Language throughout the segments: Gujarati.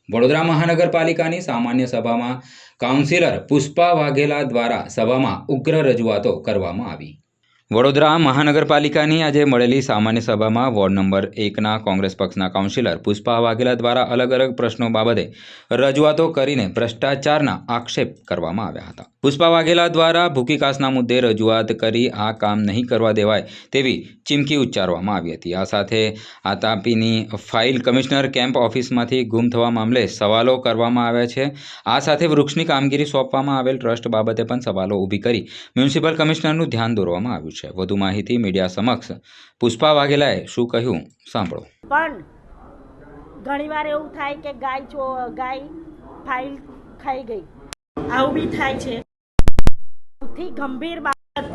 વડોદરા મહાનગરપાલિકાની સામાન્ય સભામાં કાઉન્સિલર પુષ્પા વાઘેલા દ્વારા સભામાં ઉગ્ર રજૂઆતો કરવામાં આવી। વડોદરા મહાનગરપાલિકાની આજે મળેલી સામાન્ય સભામાં વોર્ડ નંબર 1ના કોંગ્રેસ પક્ષના કાઉન્સિલર પુષ્પા વાઘેલા દ્વારા અલગ અલગ પ્રશ્નો બાબતે રજૂઆતો કરીને ભ્રષ્ટાચારના આક્ષેપ કરવામાં આવ્યા હતા। પુષ્પા વાઘેલા દ્વારા ભૂખીકાસના મુદ્દે રજૂઆત કરી આ કામ નહીં કરવા દેવાય તેવી ચીમકી ઉચ્ચારવામાં આવી હતી। આ સાથે તાપીની ફાઇલ કમિશનર કેમ્પ ઓફિસમાંથી ગુમ થવા મામલે સવાલો કરવામાં આવ્યા છે। આ સાથે વૃક્ષની કામગીરી સોંપવામાં આવેલ ટ્રસ્ટ બાબતે પણ સવાલો ઊભી કરી મ્યુનિસિપલ કમિશનરનું ધ્યાન દોરવામાં આવ્યું છે। વધુ માહિતી મીડિયા સમક્ષ પુષ્પા વાઘેલાએ શું કહ્યું સાંભળો। પણ ઘણીવાર એવું થાય કે ગાય ફાઇલ ખાઈ ગઈ, આવું બી થાય છે। સૌથી ગંભીર બાબત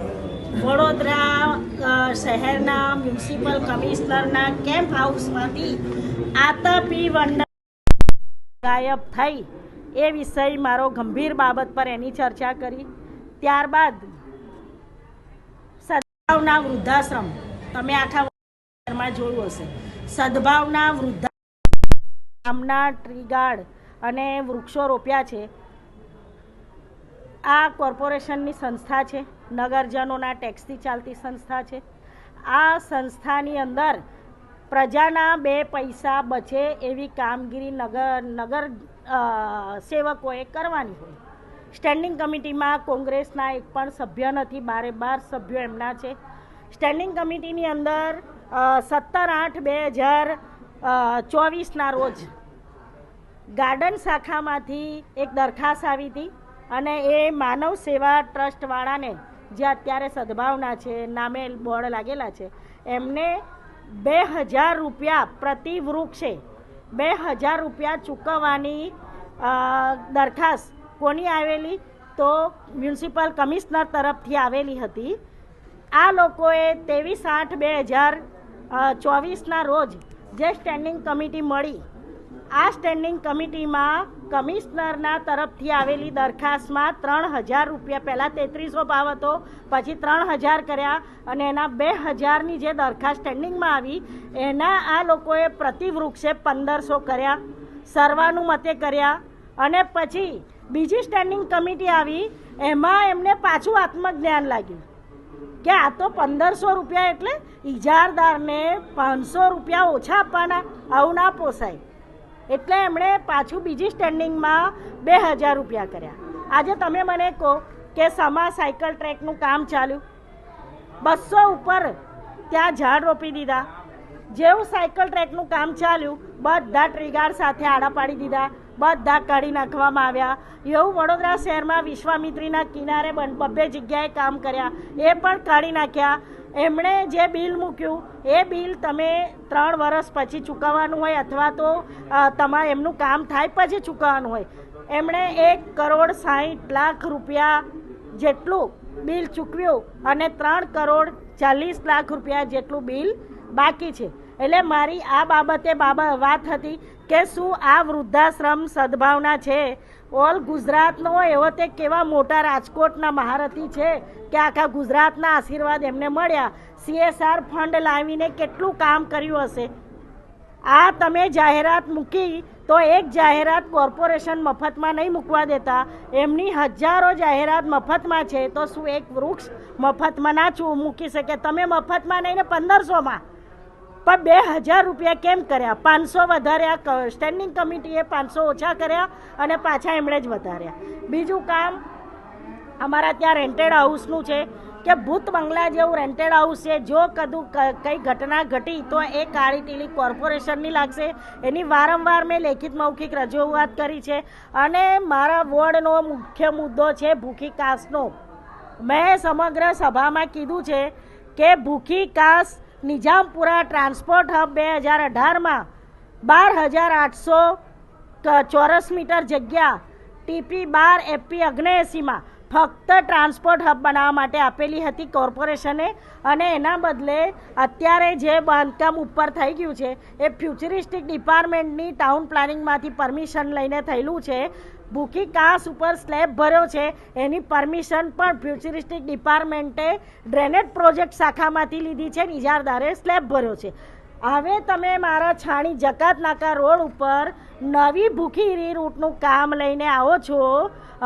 વડોદરા શહેરના મ્યુનિસિપલ કમિશનરના કેમ્પ હાઉસમાંથી આતપી વંડા ગાયબ થઈ એ વિષય મારો ગંભીર બાબત પર એની ચર્ચા કરી। ત્યારબાદ સદભાવના વૃદ્ધાશ્રમ, તમે આખા શહેરમાં જોયું હશે, સદભાવના વૃદ્ધાશ્રમના ટ્રી ગાર્ડ અને વૃક્ષો રોપ્યા છે। આ કોર્પોરેશનની સંસ્થા છે, નગરજનોના ટેક્સથી ચાલતી સંસ્થા છે। આ સંસ્થાની અંદર પ્રજાના 2 પૈસા બચે એવી કામગીરી નગર સેવકોએ કરવાની હોય। સ્ટેન્ડિંગ કમિટીમાં કોંગ્રેસના એક પણ સભ્ય નથી, 12 સભ્યો એમના છે। સ્ટેન્ડિંગ કમિટીની અંદર 17/8/2024ના રોજ ગાર્ડન શાખામાંથી એક દરખાસ્ત આવી હતી અને એ માનવ સેવા ટ્રસ્ટવાળાને, જે અત્યારે સદભાવના છે, નામે બોર્ડ લાગેલા છે, એમને 2000 રૂપિયા પ્રતિ વૃક્ષે 2000 રૂપિયા ચૂકવવાની દરખાસ્ત કોની આવેલી? તો મ્યુનિસિપલ કમિશનર તરફથી આવેલી હતી। આ લોકોએ 23/8/2024ના રોજ જે સ્ટેન્ડિંગ કમિટી મળી, આ સ્ટેન્ડિંગ કમિટીમાં કમિશનરના તરફથી આવેલી દરખાસ્તમાં 3000 રૂપિયા, પહેલાં 3300 ભાવ હતો, પછી 3000 કર્યા અને એના 2000ની જે દરખાસ્ત સ્ટેન્ડિંગમાં આવી એના આ લોકોએ પ્રતિ વૃક્ષે 1500 કર્યા, સર્વાનુમતે કર્યા। અને પછી બીજી સ્ટેન્ડિંગ કમિટી આવી, એમાં એમને પાછું આત્મજ્ઞાન લાગ્યું કે આ તો 1500 રૂપિયા એટલે ઇજારદારને 500 રૂપિયા ઓછા આપવાના, આવું ના પોસાય। એટલે એમણે પાછું બીજી સ્ટેન્ડિંગમાં 2000 રૂપિયા કર્યા। આજે તમે મને કહો કે સમા સાયકલ ટ્રેકનું કામ ચાલ્યું, 200 ઉપર ત્યાં ઝાડ રોપી દીધા। જેવું સાયકલ ટ્રેકનું કામ ચાલ્યું, બધા ટ્રીગાર્ડ સાથે આડા પાડી દીધા, બધા કાઢી નાખવામાં આવ્યા। એવું વડોદરા શહેરમાં વિશ્વામિત્રીના કિનારે 2 જગ્યાએ કામ કર્યા, એ પણ કાઢી નાખ્યા। એમણે જે બિલ મૂક્યું એ બિલ તમે 3 વર્ષ પછી ચૂકવવાનું હોય અથવા તો તમારે એમનું કામ થાય પછી ચૂકવવાનું હોય। એમણે 1,60,00,000 રૂપિયા જેટલું બિલ ચૂકવ્યું અને 3,40,00,000 રૂપિયા જેટલું બિલ બાકી છે। એટલે મારી આ બાબતે વાત હતી કે શું આ વૃદ્ધાશ્રમ સદભાવના છે ઓલ ગુજરાતનો એવો તે કેવા મોટા રાજકોટના મહારથી છે કે આખા ગુજરાતના આશીર્વાદ એમને મળ્યા, CSR ફંડ લાવીને કેટલું કામ કર્યું હશે। આ તમે જાહેરાત મૂકી તો એક જાહેરાત કોર્પોરેશન મફતમાં નહીં મૂકવા દેતા, એમની હજારો જાહેરાત મફતમાં છે, તો શું એક વૃક્ષ મફતમાં ના મૂકી શકે? તમે મફતમાં નહીં ને 1500માં, પણ 2000 રૂપિયા કેમ કર્યા? 500 વધાર્યા, સ્ટેન્ડિંગ કમિટીએ 500 ઓછા કર્યા અને પાછા એમણે જ વધાર્યા। બીજું કામ અમારા ત્યાં રેન્ટેડ હાઉસનું છે કે ભૂત બંગલા જેવું રેન્ટેડ હાઉસ છે, જો કંઈ ઘટના ઘટી તો એ કાળી ટીલી કોર્પોરેશનની લાગશે। એની વારંવાર મેં લેખિત મૌખિક રજૂઆત કરી છે અને મારા વોર્ડનો મુખ્ય મુદ્દો છે ભૂખી કાસનો। મેં સમગ્ર સભામાં કીધું છે કે ભૂખી કાસ નિઝામપુરા ટ્રાન્સપોર્ટ હબ 2018માં 12,800 ચોરસ મીટર જગ્યા TP12 FP 79માં ફક્ત ટ્રાન્સપોર્ટ હબ બનાવવા માટે આપેલી હતી કોર્પોરેશને, અને એના બદલે અત્યારે જે બાંધકામ ઉપર થઈ ગયું છે એ ફ્યુચરિસ્ટિક ડિપાર્ટમેન્ટની ટાઉન પ્લાનિંગમાંથી પરમિશન લઈને થયેલું છે। ભૂખી કાસ ઉપર સ્લેબ ભર્યો છે, એની પરમિશન પણ ફ્યુચરિસ્ટિક ડિપાર્ટમેન્ટે ડ્રેનેજ પ્રોજેક્ટ શાખામાંથી લીધી છે, ઇજારદારે સ્લેબ ભર્યો છે। હવે તમે મારા છાણી જકાત નાકા રોડ ઉપર નવી ભૂખી રીરૂટનું કામ લઈને આવો છો.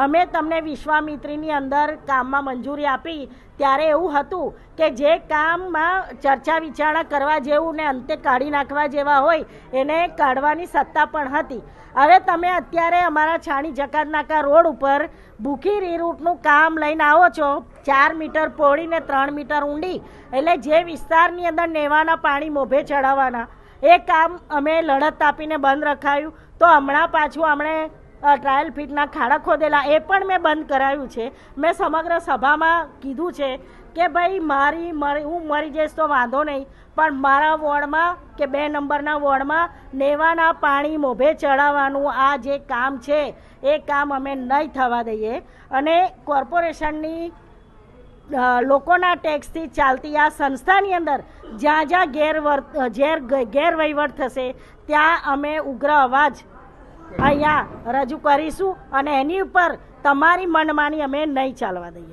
અમે તમને વિશ્વામિત્રીની અંદર કામમાં મંજૂરી આપી ત્યારે એવું હતું કે જે કામમાં ચર્ચા વિચારણા કરવા જેવું ને અંતે કાઢી નાખવા જેવા હોય એને કાઢવાની સત્તા પણ હતી. હવે તમે અત્યારે અમારા છાણી જકાત નાકા રોડ ઉપર ભૂખી રીરૂટનું કામ લઈને આવો છો 4 મીટર પહોળી ને 3 મીટર ઊંડી, એટલે જે વિસ્તારની અંદર નેવાના પાણી મોભે ચડાવવાના એ કામ અમે લડત આપીને બંધ રખાયું. તો હમણાં પાછું આપણે ટ્રાયલ ફીટના ખાડા ખોદેલા એ પણ મેં બંધ કરાવ્યું છે. મેં સમગ્ર સભામાં કીધું છે કે ભાઈ હું મરી જઈશ તો વાંધો નહીં, પણ મારા વોર્ડમાં કે 2 નંબરના વોર્ડમાં નેવાના પાણી મોભે ચડાવવાનું આ જે કામ છે એ કામ અમે નહીં થવા દઈએ. અને કોર્પોરેશનની લોકોના ટેક્સથી ચાલતી આ સંસ્થાની અંદર જ્યાં જ્યાં ગેરવહીવટ થશે ત્યાં અમે ઉગ્ર અવાજ અહીંયા રજૂ કરીશું અને એની ઉપર તમારી મનમાની અમે નહીં ચાલવા દઈએ.